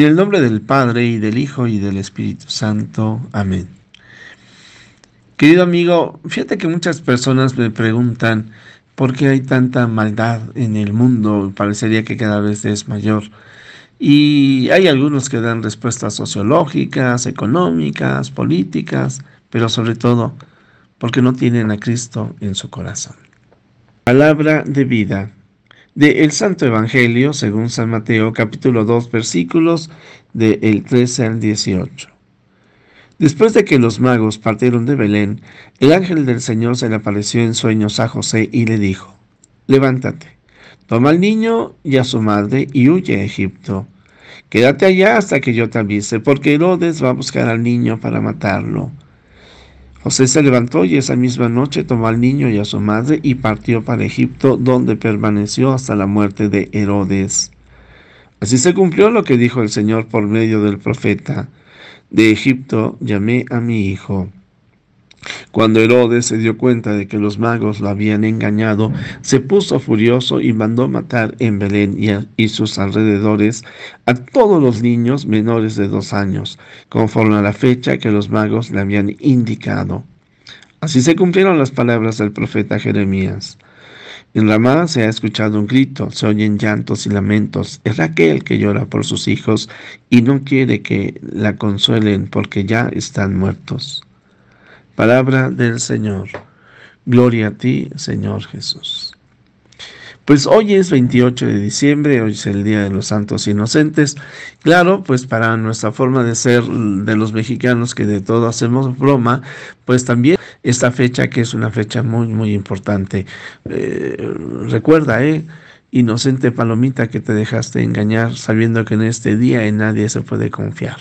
En el nombre del Padre, y del Hijo, y del Espíritu Santo. Amén. Querido amigo, fíjate que muchas personas me preguntan por qué hay tanta maldad en el mundo. Parecería que cada vez es mayor. Y hay algunos que dan respuestas sociológicas, económicas, políticas, pero sobre todo porque no tienen a Cristo en su corazón. Palabra de vida. De el Santo Evangelio, según San Mateo, capítulo 2, versículos del 13 al 18. Después de que los magos partieron de Belén, el ángel del Señor se le apareció en sueños a José y le dijo: Levántate, toma al niño y a su madre y huye a Egipto. Quédate allá hasta que yo te avise, porque Herodes va a buscar al niño para matarlo. José se levantó y esa misma noche tomó al niño y a su madre y partió para Egipto, donde permaneció hasta la muerte de Herodes. Así se cumplió lo que dijo el Señor por medio del profeta: De Egipto llamé a mi hijo. Cuando Herodes se dio cuenta de que los magos lo habían engañado, se puso furioso y mandó matar en Belén y sus alrededores a todos los niños menores de 2 años, conforme a la fecha que los magos le habían indicado. Así se cumplieron las palabras del profeta Jeremías. En Ramá se ha escuchado un grito, se oyen llantos y lamentos. Es Raquel que llora por sus hijos y no quiere que la consuelen porque ya están muertos. Palabra del Señor. Gloria a ti, Señor Jesús. Pues hoy es 28 de diciembre, hoy es el Día de los Santos Inocentes. Claro, pues para nuestra forma de ser de los mexicanos, que de todo hacemos broma, pues también esta fecha, que es una fecha muy, muy importante. Recuerda, inocente palomita, que te dejaste engañar sabiendo que en este día en nadie se puede confiar.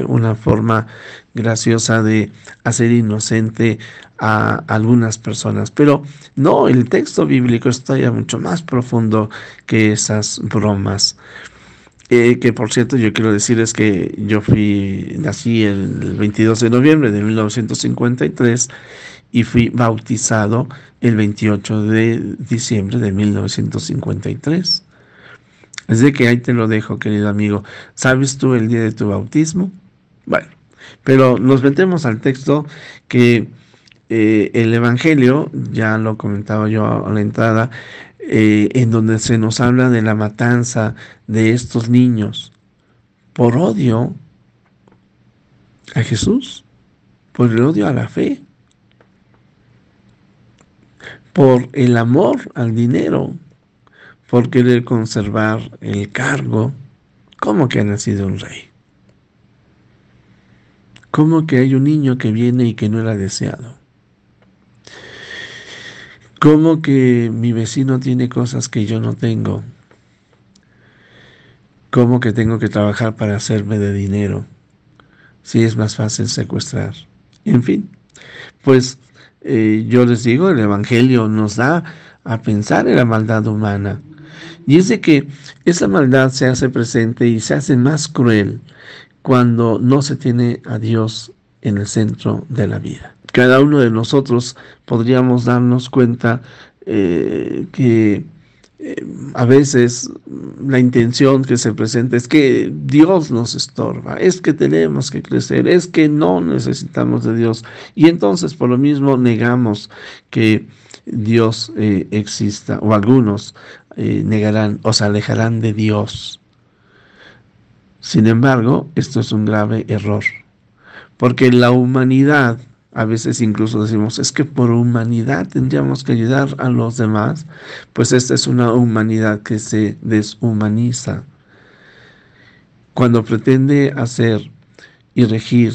Una forma graciosa de hacer inocente a algunas personas, pero no, el texto bíblico está ya mucho más profundo que esas bromas. Que por cierto, yo quiero decir es que nací el 22 de noviembre de 1953 y fui bautizado el 28 de diciembre de 1953. Así que ahí te lo dejo, querido amigo. ¿Sabes tú el día de tu bautismo? Bueno, pero nos metemos al texto que el Evangelio, ya lo comentaba yo a la entrada, en donde se nos habla de la matanza de estos niños por odio a Jesús, por el odio a la fe, por el amor al dinero, por querer conservar el cargo. ¿Cómo que ha nacido un rey? ¿Cómo que hay un niño que viene y que no era deseado? ¿Cómo que mi vecino tiene cosas que yo no tengo? ¿Cómo que tengo que trabajar para hacerme de dinero si es más fácil secuestrar? En fin, pues yo les digo, el Evangelio nos da a pensar en la maldad humana. Y es de que esa maldad se hace presente y se hace más cruel cuando no se tiene a Dios en el centro de la vida. Cada uno de nosotros podríamos darnos cuenta que a veces la intención que se presenta es que Dios nos estorba, es que tenemos que crecer, es que no necesitamos de Dios. Y entonces por lo mismo negamos que Dios exista, o algunos negarán o se alejarán de Dios. Sin embargo, esto es un grave error, porque la humanidad, a veces incluso decimos, es que por humanidad tendríamos que ayudar a los demás. Pues esta es una humanidad que se deshumaniza cuando pretende hacer y regir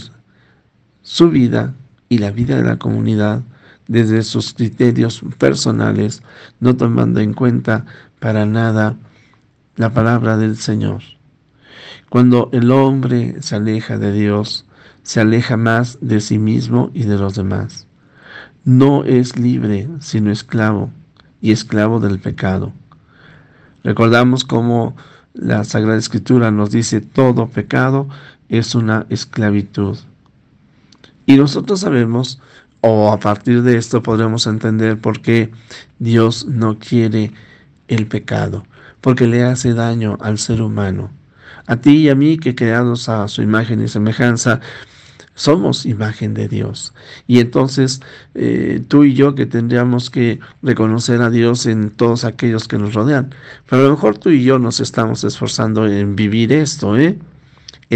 su vida y la vida de la comunidad desde sus criterios personales, no tomando en cuenta para nada la palabra del Señor. Cuando el hombre se aleja de Dios, se aleja más de sí mismo y de los demás. No es libre, sino esclavo, y esclavo del pecado. Recordamos cómo la Sagrada Escritura nos dice: todo pecado es una esclavitud. Y nosotros sabemos, o a partir de esto podremos entender por qué Dios no quiere el pecado, porque le hace daño al ser humano. A ti y a mí, que creados a su imagen y semejanza, somos imagen de Dios. Y entonces tú y yo que tendríamos que reconocer a Dios en todos aquellos que nos rodean. Pero a lo mejor tú y yo nos estamos esforzando en vivir esto, en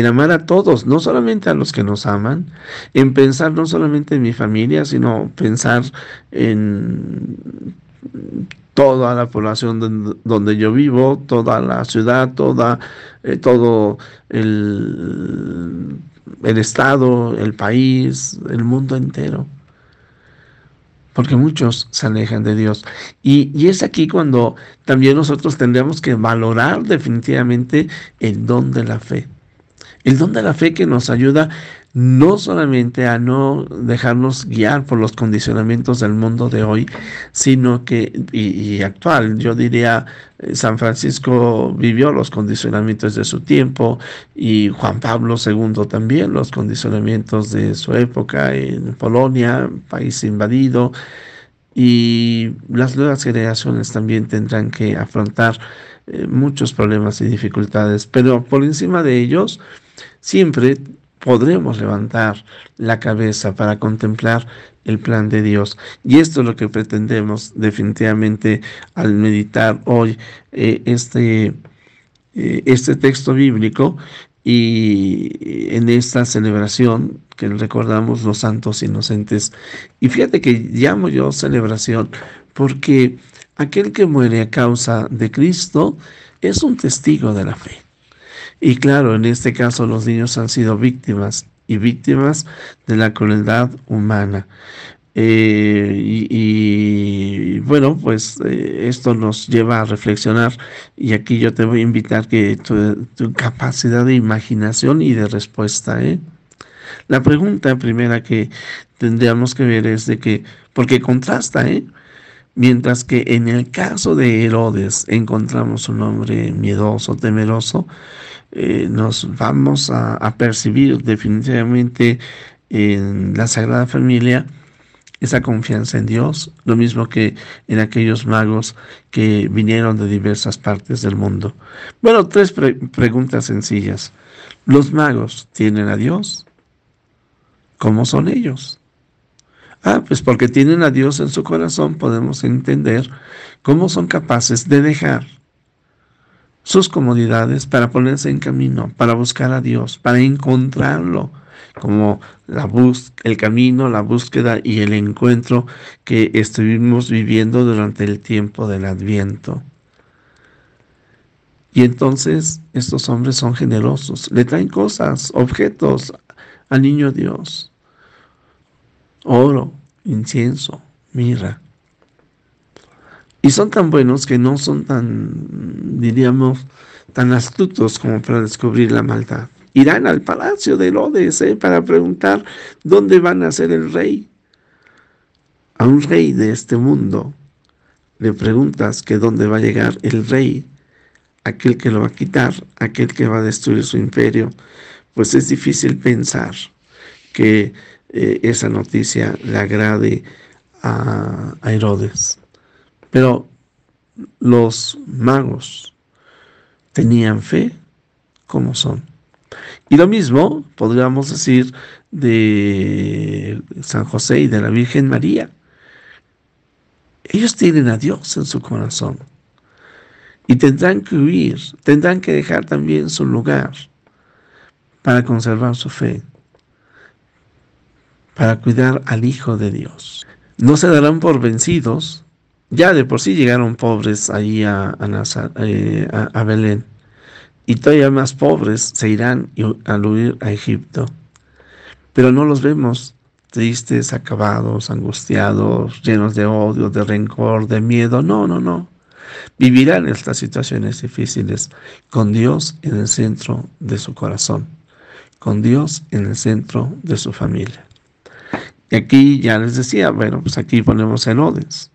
amar a todos, no solamente a los que nos aman, en pensar no solamente en mi familia, sino pensar en toda la población donde yo vivo, toda la ciudad, todo el, el estado, el país, el mundo entero. Porque muchos se alejan de Dios. Y es aquí cuando también nosotros tendríamos que valorar definitivamente el don de la fe. El don de la fe que nos ayuda no solamente a no dejarnos guiar por los condicionamientos del mundo de hoy, sino que, y actual, yo diría, San Francisco vivió los condicionamientos de su tiempo y Juan Pablo II también los condicionamientos de su época en Polonia, país invadido, y las nuevas generaciones también tendrán que afrontar muchos problemas y dificultades, pero por encima de ellos, siempre podremos levantar la cabeza para contemplar el plan de Dios. Y esto es lo que pretendemos definitivamente al meditar hoy este texto bíblico y en esta celebración que recordamos los santos inocentes. Y fíjate que llamo yo celebración porque aquel que muere a causa de Cristo es un testigo de la fe. Y claro, en este caso los niños han sido víctimas y víctimas de la crueldad humana. Bueno, pues esto nos lleva a reflexionar y aquí yo te voy a invitar que tu capacidad de imaginación y de respuesta, La pregunta primera que tendríamos que ver es de que, porque contrasta, mientras que en el caso de Herodes encontramos un hombre miedoso, temeroso, nos vamos a percibir definitivamente en la Sagrada Familia esa confianza en Dios, lo mismo que en aquellos magos que vinieron de diversas partes del mundo. Bueno, tres preguntas sencillas. ¿Los magos tienen a Dios? ¿Cómo son ellos? Pues porque tienen a Dios en su corazón, podemos entender cómo son capaces de dejar sus comodidades para ponerse en camino, para buscar a Dios, para encontrarlo, como el camino, la búsqueda y el encuentro que estuvimos viviendo durante el tiempo del Adviento. Y entonces estos hombres son generosos, le traen cosas, objetos al niño Dios, oro, incienso, mirra. Y son tan buenos que no son tan, diríamos, tan astutos como para descubrir la maldad. Irán al palacio de Herodes para preguntar dónde van a ser el rey. A un rey de este mundo le preguntas que dónde va a llegar el rey, aquel que lo va a quitar, aquel que va a destruir su imperio. Pues es difícil pensar que esa noticia le agrade a Herodes. Pero los magos tenían fe, como son. Y lo mismo podríamos decir de San José y de la Virgen María. Ellos tienen a Dios en su corazón. Y tendrán que huir, tendrán que dejar también su lugar para conservar su fe, para cuidar al Hijo de Dios. No se darán por vencidos. Ya de por sí llegaron pobres allí a Belén. Y todavía más pobres se irán al huir a Egipto. Pero no los vemos tristes, acabados, angustiados, llenos de odio, de rencor, de miedo. No, no, no. Vivirán estas situaciones difíciles con Dios en el centro de su corazón, con Dios en el centro de su familia. Y aquí ya les decía, bueno, pues aquí ponemos Herodes.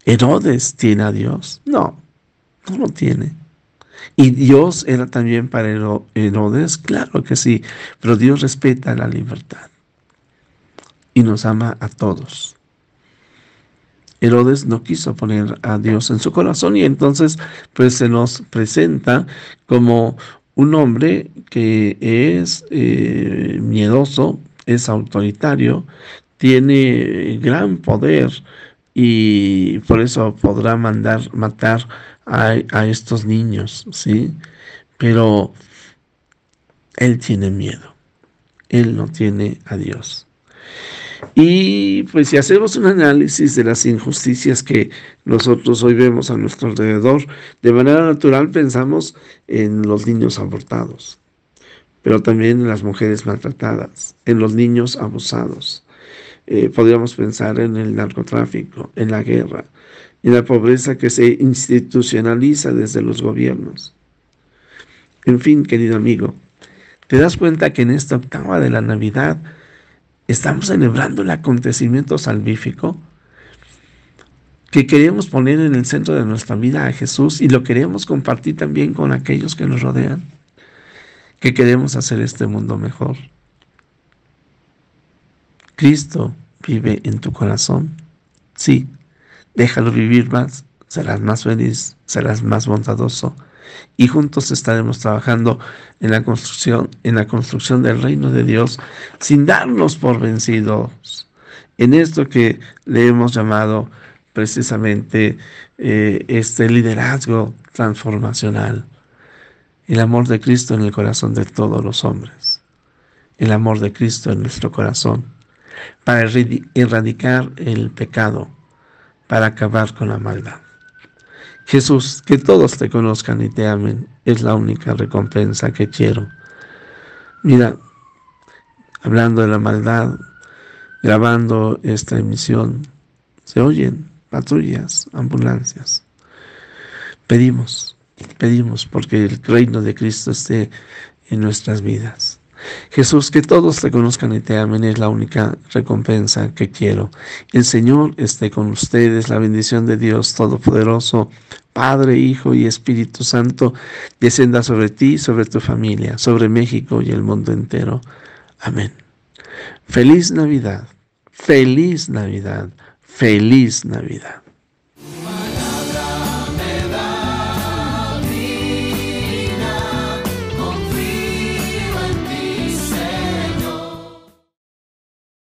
¿Herodes tiene a Dios? No, no lo tiene. ¿Y Dios era también para Herodes? Claro que sí, pero Dios respeta la libertad y nos ama a todos. Herodes no quiso poner a Dios en su corazón y entonces pues se nos presenta como un hombre que es miedoso, es autoritario, tiene gran poder y por eso podrá matar a estos niños, ¿sí? Pero él tiene miedo, él no tiene a Dios. Y pues si hacemos un análisis de las injusticias que nosotros hoy vemos a nuestro alrededor, de manera natural pensamos en los niños abortados, pero también en las mujeres maltratadas, en los niños abusados. Podríamos pensar en el narcotráfico, en la guerra, en la pobreza que se institucionaliza desde los gobiernos. En fin, querido amigo, ¿te das cuenta que en esta octava de la Navidad estamos celebrando el acontecimiento salvífico? Que queremos poner en el centro de nuestra vida a Jesús y lo queremos compartir también con aquellos que nos rodean. Que queremos hacer este mundo mejor. Cristo vive en tu corazón. Sí, déjalo vivir más, serás más feliz, serás más bondadoso y juntos estaremos trabajando en la construcción del reino de Dios sin darnos por vencidos en esto que le hemos llamado precisamente este liderazgo transformacional, el amor de Cristo en el corazón de todos los hombres, el amor de Cristo en nuestro corazón, para erradicar el pecado, para acabar con la maldad. Jesús, que todos te conozcan y te amen, es la única recompensa que quiero. Mira, hablando de la maldad, grabando esta emisión, se oyen patrullas, ambulancias. Pedimos porque el reino de Cristo esté en nuestras vidas. Jesús, que todos te conozcan y te amen es la única recompensa que quiero. El Señor esté con ustedes, la bendición de Dios Todopoderoso, Padre, Hijo y Espíritu Santo, descienda sobre ti, sobre tu familia, sobre México y el mundo entero. Amén. Feliz Navidad, feliz Navidad, feliz Navidad.